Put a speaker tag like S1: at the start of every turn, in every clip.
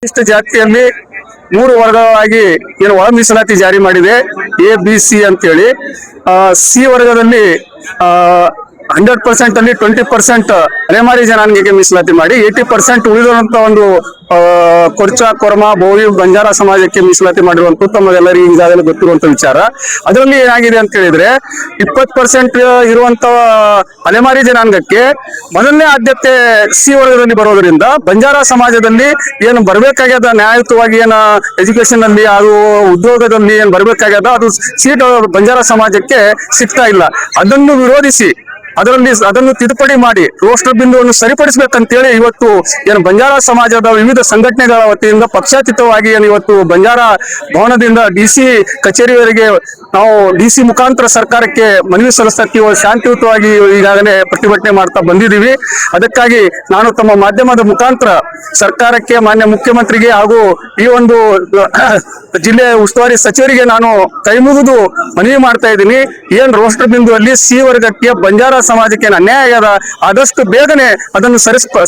S1: ಇಷ್ಟ ಜಾತಿಯಲ್ಲಿ 3 ವರ್ಗವಾಗಿ ಏನು ಒಳ ಮೀಸಲಾತಿ ಜಾರಿ ಮಾಡಿದೆ, ABC ಅಂತೇಳಿ. ಸಿ ವರ್ಗದಲ್ಲಿ 100% ಅಲ್ಲಿ 20% ಅಲೆಮಾರಿ ಜನಾಂಗಕ್ಕೆ ಮೀಸಲಾತಿ ಮಾಡಿ 80% ಉಳಿದಂತ ಒಂದು ಕೊರ್ಚ, ಕೊರ್ಮ, ಬೋವಿ, ಬಂಜಾರ ಸಮಾಜಕ್ಕೆ ಮೀಸಲಾತಿ ಮಾಡಿರುವಂತ ತಮ್ಮೆಲ್ಲರಿಗೂ ಈಗಾಗಲೇ ಗೊತ್ತಿರುವಂತ ವಿಚಾರ. ಅದರಲ್ಲಿ ಏನಾಗಿದೆ ಅಂತ ಹೇಳಿದ್ರೆ 20% ಇರುವಂತ ಅಲೆಮಾರಿ ಜನಾಂಗಕ್ಕೆ ಮೊದಲನೇ ಆದ್ಯತೆ ಸಿ ವರ್ಗದಲ್ಲಿ ಬರೋದ್ರಿಂದ ಬಂಜಾರ ಸಮಾಜದಲ್ಲಿ ಏನು ಬರ್ಬೇಕಾಗ್ಯದ ನ್ಯಾಯಯುತವಾಗಿ ಏನ ಎಜುಕೇಶನ್ ಅಲ್ಲಿ ಅದು ಉದ್ಯೋಗದಲ್ಲಿ ಏನ್ ಬರ್ಬೇಕಾಗ್ಯದ ಅದು ಸೀಟ್ ಬಂಜಾರ ಸಮಾಜಕ್ಕೆ ಸಿಗ್ತಾ ಇಲ್ಲ. ಅದನ್ನು ವಿರೋಧಿಸಿ ಅದನ್ನು ತಿದ್ದುಪಡಿ ಮಾಡಿ ರೋಸ್ಟರ್ ಬಿಂದುವನ್ನು ಸರಿಪಡಿಸಬೇಕಂತೇಳಿ ಇವತ್ತು ಏನು ಬಂಜಾರ ಸಮಾಜದ ವಿವಿಧ ಸಂಘಟನೆಗಳ ವತಿಯಿಂದ ಪಕ್ಷಾತೀತವಾಗಿ ಏನು ಇವತ್ತು ಬಂಜಾರ ಭವನದಿಂದ DC ಕಚೇರಿಯವರೆಗೆ ನಾವು DC ಮುಖಾಂತರ ಸರ್ಕಾರಕ್ಕೆ ಮನವಿ ಸಲ್ಲಿಸ್ತೀವಿ. ಶಾಂತಿಯುತವಾಗಿ ಈಗಾಗಲೇ ಪ್ರತಿಭಟನೆ ಮಾಡ್ತಾ ಬಂದಿದ್ದೀವಿ. ಅದಕ್ಕಾಗಿ ನಾನು ತಮ್ಮ ಮಾಧ್ಯಮದ ಮುಖಾಂತರ ಸರ್ಕಾರಕ್ಕೆ, ಮಾನ್ಯ ಮುಖ್ಯಮಂತ್ರಿಗೆ ಹಾಗೂ ಈ ಒಂದು ಜಿಲ್ಲೆಯ ಉಸ್ತುವಾರಿ ಸಚಿವರಿಗೆ ನಾನು ಕೈ ಮುಗಿದು ಮನವಿ ಮಾಡ್ತಾ ಇದ್ದೀನಿ. ಏನ್ ರೋಸ್ಟರ್ ಬಿಂದುವಲ್ಲಿ ಸಿ ವರ್ಗಕ್ಕೆ ಬಂಜಾರ ಸಮಾಜಕ್ಕೆ ಅನ್ಯಾಯ ಆಗ್ಯದ, ಆದಷ್ಟು ಬೇಗನೆ ಅದನ್ನು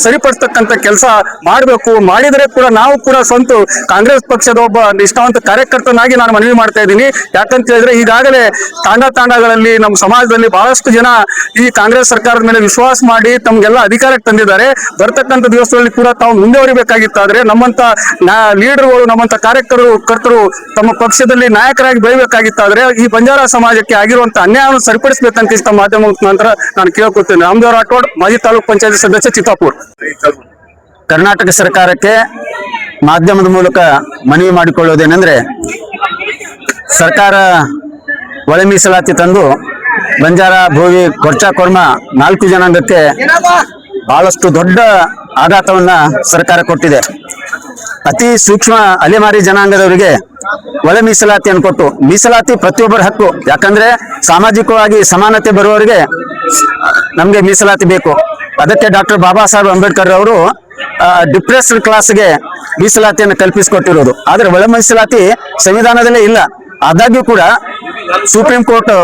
S1: ಸರಿಪಡಿಸ್ತಕ್ಕಂಥ ಕೆಲಸ ಮಾಡಬೇಕು. ಮಾಡಿದರೆ ಕೂಡ ನಾವು ಕೂಡ ಸ್ವಂತ ಕಾಂಗ್ರೆಸ್ ಪಕ್ಷದ ಒಬ್ಬ ನಿಷ್ಠಾವಂತ ಕಾರ್ಯಕರ್ತನಾಗಿ ನಾನು ಮನವಿ ಮಾಡ್ತಾ ಇದ್ದೀನಿ. ಯಾಕಂತ ಹೇಳಿದ್ರೆ ಈಗಾಗಲೇ ತಾಂಡಗಳಲ್ಲಿ ನಮ್ಮ ಸಮಾಜದಲ್ಲಿ ಬಹಳಷ್ಟು ಜನ ಈ ಕಾಂಗ್ರೆಸ್ ಸರ್ಕಾರದ ಮೇಲೆ ವಿಶ್ವಾಸ ಮಾಡಿ ತಮ್ಗೆಲ್ಲ ಅಧಿಕಾರಕ್ಕೆ ತಂದಿದ್ದಾರೆ. ಬರ್ತಕ್ಕಂಥ ದಿವಸದಲ್ಲಿ ಕೂಡ ತಾವು ಮುಂದುವರಿಬೇಕಾಗಿತ್ತಾದ್ರೆ ನಮ್ಮಂತ ಲೀಡರ್ಗಳು, ನಮ್ಮಂತ ಕಾರ್ಯಕರ್ತರು ತಮ್ಮ ಪಕ್ಷದಲ್ಲಿ ನಾಯಕರಾಗಿ ಬೆಳಿಬೇಕಾಗಿತ್ತಾದ್ರೆ ಈ ಬಂಜಾರ ಸಮಾಜಕ್ಕೆ ಆಗಿರುವಂತ ಅನ್ಯಾಯವನ್ನು ಸರಿಪಡಿಸಬೇಕಂತ ಇಷ್ಟ ಮಾಧ್ಯಮ ಮುಖಾಂತರ ನಾನು ಕೇಳ್ಕೊಳ್ತೇನೆ. ರಾಮದೇವ್ ರಾಠೋಡ್, ಮಾಜಿ ತಾಲೂಕ್ ಪಂಚಾಯತ್ ಸದಸ್ಯ, ಚಿತ್ತಾಪುರ್.
S2: ಕರ್ನಾಟಕ ಸರ್ಕಾರಕ್ಕೆ ಮಾಧ್ಯಮದ ಮೂಲಕ ಮನವಿ ಮಾಡಿಕೊಳ್ಳುವುದೇನೆಂದ್ರೆ, ಸರ್ಕಾರ ಒಳ ಮೀಸಲಾತಿ ತಂದು ಬಂಜಾರ, ಭೋವಿ, ಕೊರ್ಚ, ಕೊರ್ಮ 4 ಜನಾಂಗಕ್ಕೆ ಬಹಳಷ್ಟು ದೊಡ್ಡ ಆಘಾತವನ್ನ ಸರ್ಕಾರ ಕೊಟ್ಟಿದೆ. ಅತಿ ಸೂಕ್ಷ್ಮ ಅಲೆಮಾರಿ ಜನಾಂಗದವರಿಗೆ ಒಳ ಮೀಸಲಾತಿಯನ್ನು ಕೊಟ್ಟು, ಮೀಸಲಾತಿ ಪ್ರತಿಯೊಬ್ಬರ ಹಕ್ಕು. ಯಾಕಂದ್ರೆ ಸಾಮಾಜಿಕವಾಗಿ ಸಮಾನತೆ ಬರುವವರಿಗೆ ನಮ್ಗೆ ಮೀಸಲಾತಿ ಬೇಕು. ಅದಕ್ಕೆ ಡಾಕ್ಟರ್ ಬಾಬಾ ಸಾಹೇಬ್ ಅಂಬೇಡ್ಕರ್ ಅವರು ಡಿಪ್ರೆಸ್ಡ್ ಕ್ಲಾಸ್ಗೆ ಮೀಸಲಾತಿಯನ್ನು ಕಲ್ಪಿಸಿಕೊಟ್ಟಿರೋದು. ಆದ್ರೆ ಒಳ ಮೀಸಲಾತಿ ಸಂವಿಧಾನದಲ್ಲೇ ಇಲ್ಲ. ಆದಾಗ್ಯೂ ಕೂಡ ಸುಪ್ರೀಂ ಕೋರ್ಟ್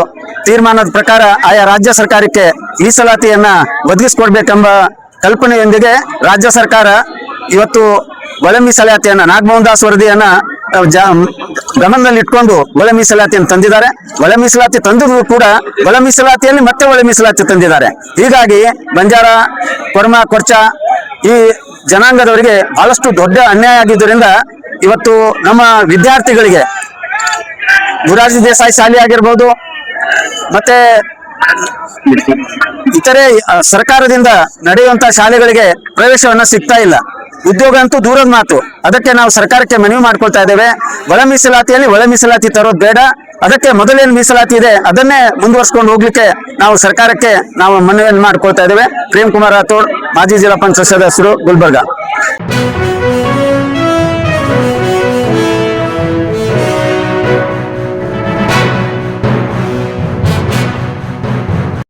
S2: ತೀರ್ಮಾನದ ಪ್ರಕಾರ ಆಯಾ ರಾಜ್ಯ ಸರ್ಕಾರಕ್ಕೆ ಮೀಸಲಾತಿಯನ್ನ ಒದಗಿಸಿಕೊಡ್ಬೇಕೆಂಬ ಕಲ್ಪನೆಯೊಂದಿಗೆ ರಾಜ್ಯ ಸರ್ಕಾರ ಇವತ್ತು ಒಳ ಮೀಸಲಾತಿಯನ್ನ, ನಾಗಮೋಹನ್ ದಾಸ್ ವರದಿಯನ್ನ ಗಮನದಲ್ಲಿ ಇಟ್ಕೊಂಡು ಒಳ ಮೀಸಲಾತಿಯನ್ನು ತಂದಿದ್ದಾರೆ. ಒಳ ಮೀಸಲಾತಿ ತಂದರೂ ಕೂಡ ಒಳ ಮೀಸಲಾತಿಯಲ್ಲಿ ಮತ್ತೆ ಒಳ ಮೀಸಲಾತಿ ತಂದಿದ್ದಾರೆ. ಹೀಗಾಗಿ ಬಂಜಾರ, ಕೊರ್ಮ, ಕೊರ್ಚ ಈ ಜನಾಂಗದವರಿಗೆ ಬಹಳಷ್ಟು ದೊಡ್ಡ ಅನ್ಯಾಯ ಆಗಿದ್ದರಿಂದ ಇವತ್ತು ನಮ್ಮ ವಿದ್ಯಾರ್ಥಿಗಳಿಗೆ ಮೊರಾರ್ಜಿ ದೇಸಾಯಿ ಶಾಲೆ ಆಗಿರ್ಬೋದು, ಮತ್ತೆ ಇತರೆ ಸರ್ಕಾರದಿಂದ ನಡೆಯುವಂತಹ ಶಾಲೆಗಳಿಗೆ ಪ್ರವೇಶವನ್ನ ಸಿಗ್ತಾ ಇಲ್ಲ. ಉದ್ಯೋಗ ಅಂತೂ ದೂರದ ಮಾತು. ಅದಕ್ಕೆ ನಾವು ಸರ್ಕಾರಕ್ಕೆ ಮನವಿ ಮಾಡ್ಕೊಳ್ತಾ ಇದ್ದೇವೆ, ಒಳ ಮೀಸಲಾತಿಯಲ್ಲಿ ಒಳ ಮೀಸಲಾತಿ ತರೋದು ಬೇಡ. ಅದಕ್ಕೆ ಮೊದಲೇನು ಮೀಸಲಾತಿ ಇದೆ ಅದನ್ನೇ ಮುಂದುವರ್ಸ್ಕೊಂಡು ಹೋಗ್ಲಿಕ್ಕೆ ನಾವು ಸರ್ಕಾರಕ್ಕೆ ಮನವಿಯನ್ನು ಮಾಡ್ಕೊಳ್ತಾ ಇದ್ದೇವೆ. ಪ್ರೇಮ್ ಕುಮಾರ್ ರಾಥೋಡ್, ಮಾಜಿ ಜಿಲ್ಲಾ ಪಂಚಾಯತ್ ಸದಸ್ಯರು, ಗುಲ್ಬರ್ಗಾ.